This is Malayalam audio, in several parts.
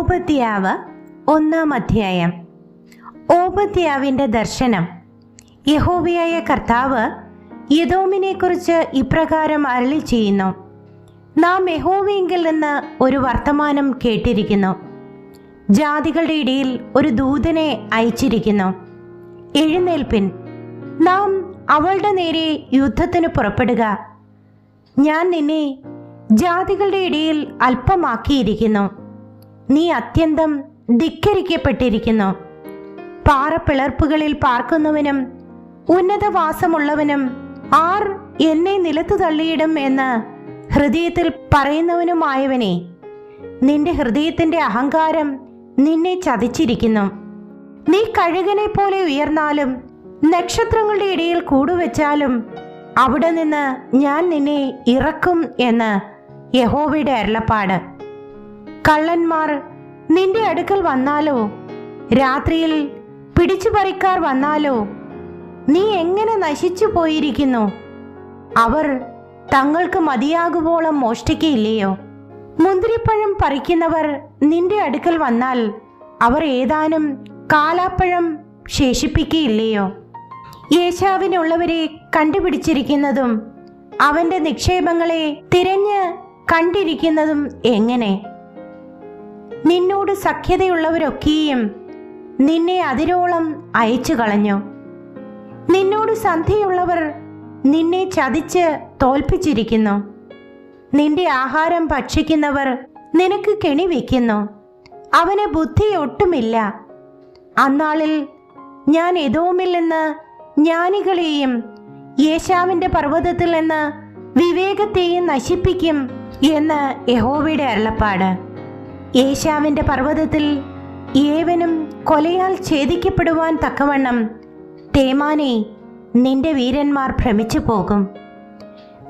ഓബദ്യാവ് 1-ാം അധ്യായം. ഓബദ്യാവിൻ്റെ ദർശനം. യഹോവയായ കർത്താവ് യെദോമിനെക്കുറിച്ച് ഇപ്രകാരം അരുളി ചെയ്യുന്നു: നാം യഹോവയിങ്കിൽ നിന്ന് ഒരു വർത്തമാനം കേട്ടിരിക്കുന്നു. ജാതികളുടെ ഇടയിൽ ഒരു ദൂതനെ അയച്ചിരിക്കുന്നു. എഴുന്നേൽപ്പിൻ, നാം അവളുടെ നേരെ യുദ്ധത്തിന് പുറപ്പെടുക. ഞാൻ നിന്നെ ജാതികളുടെ ഇടയിൽ അല്പമാക്കിയിരിക്കുന്നു. നീ അത്യന്തം ധിക്കരിക്കപ്പെട്ടിരിക്കുന്നു. പാറപ്പിളർപ്പുകളിൽ പാർക്കുന്നവനും ഉന്നതവാസമുള്ളവനും ആർ എന്നെ നിലത്തു തള്ളിയിടും എന്ന് ഹൃദയത്തിൽ പറയുന്നവനുമായവനെ, നിന്റെ ഹൃദയത്തിന്റെ അഹങ്കാരം നിന്നെ ചതിച്ചിരിക്കുന്നു. നീ കഴുകനെ പോലെ ഉയർന്നാലും നക്ഷത്രങ്ങളുടെ ഇടയിൽ കൂടുവെച്ചാലും അവിടെ നിന്ന് ഞാൻ നിന്നെ ഇറക്കും എന്ന് യഹോവയുടെ അരുളപ്പാട്. കള്ളന്മാർ നിന്റെ അടുക്കൽ വന്നാലോ, രാത്രിയിൽ പിടിച്ചുപറിക്കാർ വന്നാലോ, നീ എങ്ങനെ നശിച്ചു പോയിരിക്കുന്നു? അവർ തങ്ങൾക്ക് മതിയാകുവോളം മോഷ്ടിക്കയില്ലയോ? മുന്തിരിപ്പഴം പറിക്കുന്നവർ നിന്റെ അടുക്കൽ വന്നാൽ അവർ ഏതാനും കാലാപ്പഴം ശേഷിപ്പിക്കയില്ലയോ? യേശാവിനുള്ളവരെ കണ്ടുപിടിച്ചിരിക്കുന്നതും അവന്റെ നിക്ഷേപങ്ങളെ തിരഞ്ഞ് കണ്ടിരിക്കുന്നതും എങ്ങനെ? നിന്നോട് സഖ്യതയുള്ളവരൊക്കെയും നിന്നെ അതിരോളം അയച്ചു കളഞ്ഞു. നിന്നോട് സന്ധിയുള്ളവർ നിന്നെ ചതിച്ച് തോൽപ്പിച്ചിരിക്കുന്നു. നിന്റെ ആഹാരം ഭക്ഷിക്കുന്നവർ നിനക്ക് കെണി വയ്ക്കുന്നു. അവന് ബുദ്ധി ഒട്ടുമില്ല. അന്നാളിൽ ഞാൻ എദോമിൽ നിന്ന് ജ്ഞാനികളെയും യേശാവിന്റെ പർവ്വതത്തിൽ നിന്ന് വിവേകത്തെയും നശിപ്പിക്കും എന്ന് യഹോവയുടെ അരുളപ്പാട്. യേശാവിന്റെ പർവ്വതത്തിൽ ഏവനും കൊലയാൽ ഛേദിക്കപ്പെടുവാൻ തക്കവണ്ണം തേമാനെ, നിന്റെ വീരന്മാർ ഭ്രമിച്ചു പോകും.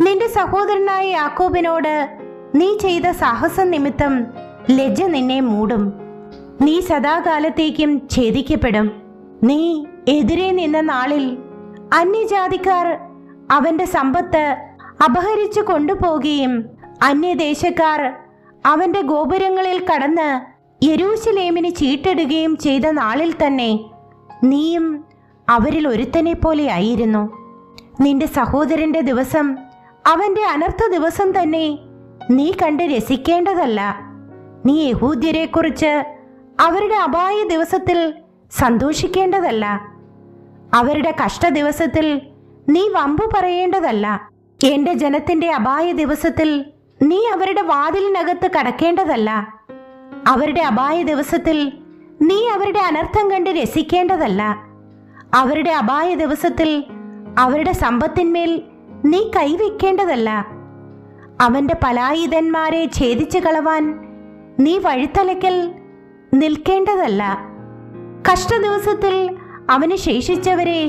നിന്റെ സഹോദരനായ യാക്കോബിനോട് നീ ചെയ്ത സാഹസ നിമിത്തം ലജ്ജ നിന്നെ മൂടും. നീ സദാകാലത്തേക്കും ഛേദിക്കപ്പെടും. നീ എതിരെ നിന്ന നാളിൽ അന്യജാതിക്കാർ അവന്റെ സമ്പത്ത് അപഹരിച്ചു കൊണ്ടുപോകുകയും അന്യദേശക്കാർ അവന്റെ ഗോപുരങ്ങളിൽ കടന്ന് യെരൂശലേമിന് ചീട്ടിടുകയും ചെയ്ത നാളിൽ തന്നെ നീയും അവരിൽ ഒരുത്തനെ പോലെ ആയിരുന്നു. നിന്റെ സഹോദരന്റെ ദിവസം അവന്റെ അനർത്ഥ ദിവസം തന്നെ നീ കണ്ട് രസിക്കേണ്ടതല്ല. നീ യഹൂദ്യരെക്കുറിച്ച് അവരുടെ അപായ ദിവസത്തിൽ സന്തോഷിക്കേണ്ടതല്ല. അവരുടെ കഷ്ട ദിവസത്തിൽ നീ വമ്പു പറയേണ്ടതല്ല. എന്റെ ജനത്തിന്റെ അപായ ദിവസത്തിൽ നീ അവരുടെ വാതിലിനകത്ത് കടക്കേണ്ടതല്ല. അവരുടെ അപായ ദിവസത്തിൽ നീ അവരുടെ അനർത്ഥം കണ്ട് രസിക്കേണ്ടതല്ല. അവരുടെ അപായ ദിവസത്തിൽ അവരുടെ സമ്പത്തിന്മേൽ നീ കൈവയ്ക്കേണ്ടതല്ല. അവന്റെ പലായുധന്മാരെ ഛേദിച്ചു കളവാൻ നീ വഴിത്തലയ്ക്കൽ നിൽക്കേണ്ടതല്ല. കഷ്ടദിവസത്തിൽ അവന് ശേഷിച്ചവരെ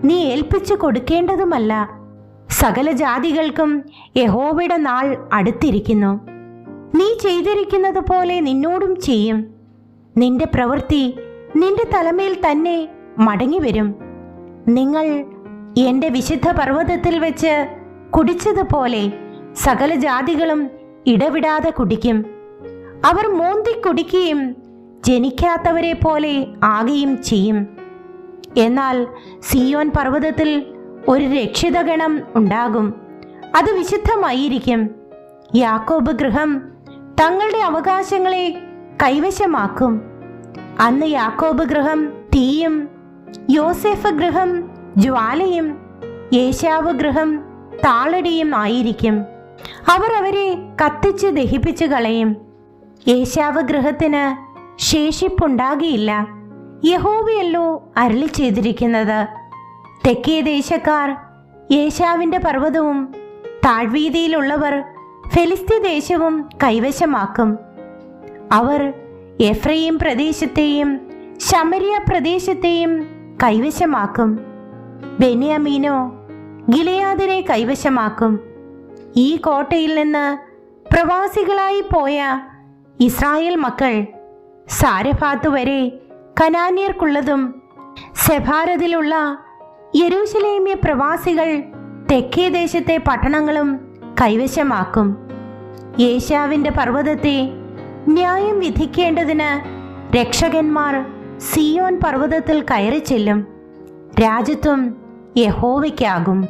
നീ ഏൽപ്പിച്ചു കൊടുക്കേണ്ടതുമല്ല. സകല ജാതികൾക്കും യഹോവയുടെ നാൾ അടുത്തിരിക്കുന്നു. നീ ചെയ്തിരിക്കുന്നത് പോലെ നിന്നോടും ചെയ്യും. നിന്റെ പ്രവൃത്തി നിന്റെ തലമേൽ തന്നെ മടങ്ങി വരും. നിങ്ങൾ എൻ്റെ വിശുദ്ധ പർവ്വതത്തിൽ വെച്ച് കുടിച്ചതുപോലെ സകല ജാതികളും ഇടവിടാതെ കുടിക്കും. അവർ മോന്തി കുടിക്കുകയും ജനിക്കാത്തവരെ പോലെ ആകുകയും ചെയ്യും. എന്നാൽ സിയോൻ പർവ്വതത്തിൽ ഒരു രക്ഷിതഗണം ഉണ്ടാകും. അത് വിശുദ്ധമായിരിക്കും. യാക്കോബ് ഗൃഹം തങ്ങളുടെ അവകാശങ്ങളെ കൈവശമാക്കും. അന്ന് യാക്കോബ് ഗൃഹം തീയും, യോസേഫ് ഗൃഹം ജ്വാലയും, യേശാവ് ഗൃഹം താളടിയും ആയിരിക്കും. അവർ അവരെ കത്തിച്ച് ദഹിപ്പിച്ചു കളയും. യേശാവ് ഗൃഹത്തിന് ശേഷിപ്പുണ്ടാകിയില്ല. യഹോവയല്ലോ അരുളി ചെയ്തിരിക്കുന്നത്. തെക്കേ ദേശക്കാർ യേശാവിന്റെ പർവ്വതവും താഴ്വീതിയിലുള്ളവർ ഫെലിസ്ത്യ ദേശവും കൈവശമാക്കും. അവർ എഫ്രയീം പ്രദേശത്തെയും ശമരിയ പ്രദേശത്തെയും കൈവശമാക്കും. ബെന്യാമീനോ ഗിലെയാദിനെ കൈവശമാക്കും. ഈ കോട്ടയിൽ നിന്ന് പ്രവാസികളായി പോയ ഇസ്രായേൽ മക്കൾ സാരെഫാത്ത് വരെ കനാന്യർക്കുള്ളതും സെഫാരദിലുള്ള യെരൂശലേമ്യ പ്രവാസികൾ തെക്കേ ദേശത്തെ പട്ടണങ്ങളും കൈവശമാക്കും. യേശാവിന്റെ പർവ്വതത്തെ ന്യായം വിധിക്കേണ്ടതിന് രക്ഷകന്മാർ സിയോൻ പർവ്വതത്തിൽ കയറി ചെല്ലും. രാജ്യത്വം യഹോവയ്ക്കാകും.